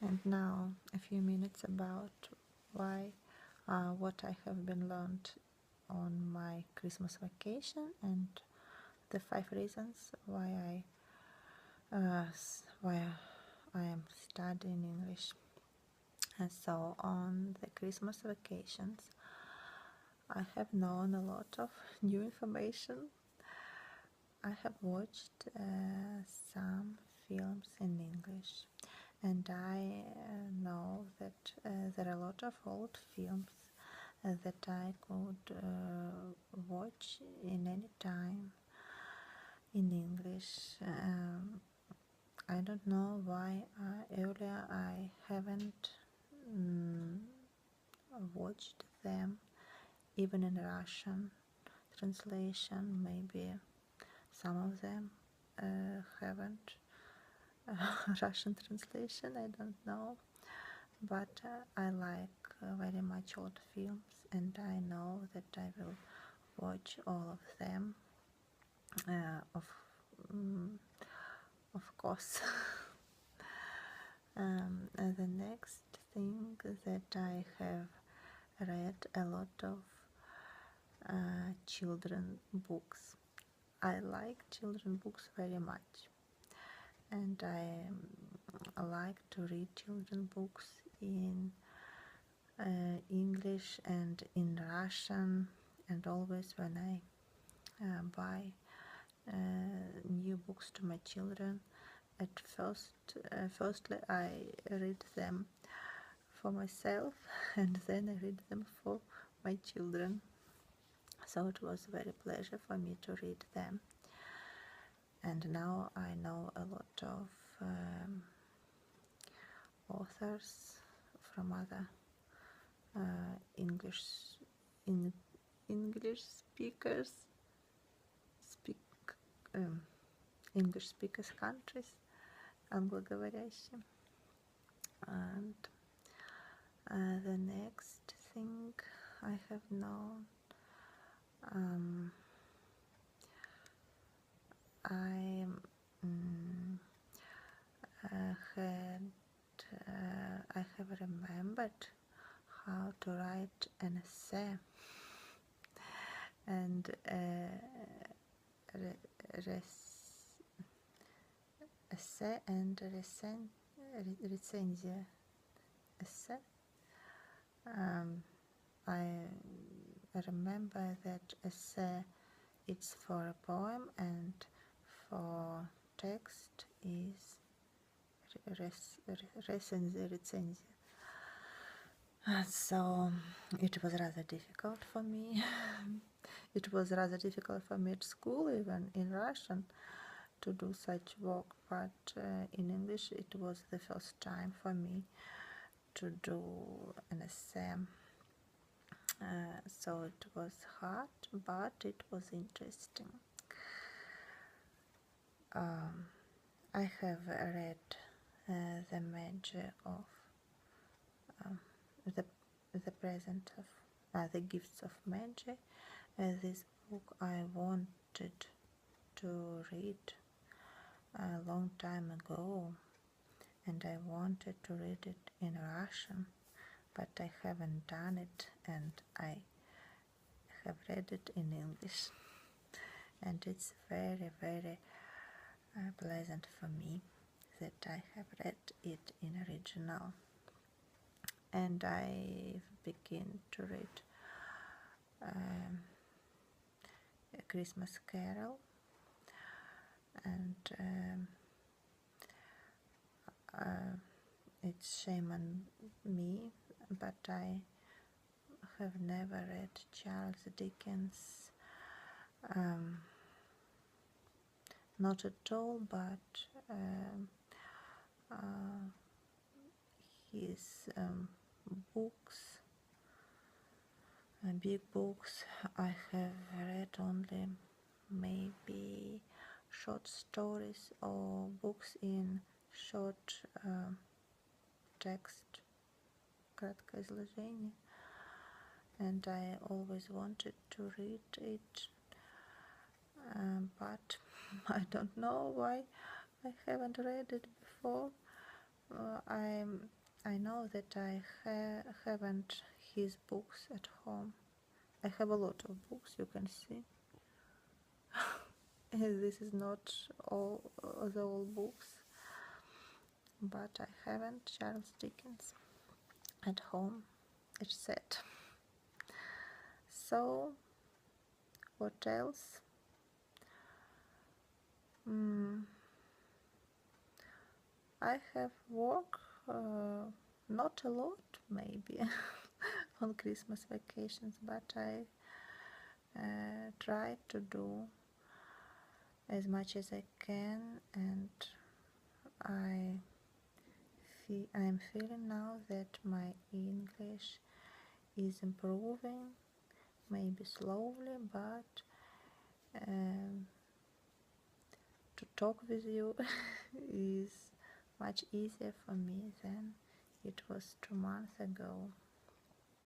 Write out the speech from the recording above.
And now a few minutes about why, what I have been learned on my Christmas vacation and the 5 reasons why I am studying English. And so on the Christmas vacations, I have known a lot of new information. I have watched some films in English, and I know that there are a lot of old films that I could watch in any time in English. I don't know why earlier I haven't mm, watched them, even in Russian translation. Maybe some of them haven't Russian translation, I don't know. But I like very much old films, and I know that I will watch all of them, uh, of, mm, of course. And the next thing that I have read a lot of children books. I like children books very much, and I like to read children books in English and in Russian, and always when I buy new books to my children, firstly I read them for myself, and then I read them for my children. So it was a very pleasure for me to read them. And now I know a lot of authors from other English in English speakers speak English speakers countries, англоговорящие. And the next thing I have known, I I have remembered how to write an essay and essay and recenzia. Essay. I remember that essay it's for a poem, and for text is recenzia. So it was rather difficult for me. It was rather difficult for me at school, even in Russian, to do such work, but in English it was the first time for me to do an essay. So it was hard, but it was interesting. I have read The Magic of the Present of the Gifts of Magic. This book I wanted to read a long time ago, and I wanted to read it in Russian, but I haven't done it, and I have read it in English, and it's very, very pleasant for me that I have read it in original. And I begin to read A Christmas Carol, and it's shame on me, but I have never read Charles Dickens, not at all, but his books, big books, I have read only maybe short stories or books in short text, краткое изложение, and I always wanted to read it, but I don't know why I haven't read it before. I know that I haven't his books at home. I have a lot of books, you can see. This is not all the old books, but I haven't Charles Dickens at home. It's sad. So, what else? I have work, not a lot maybe, on Christmas vacations, but I try to do as much as I can, and I'm feeling now that my English is improving, maybe slowly, but to talk with you is much easier for me than it was 2 months ago.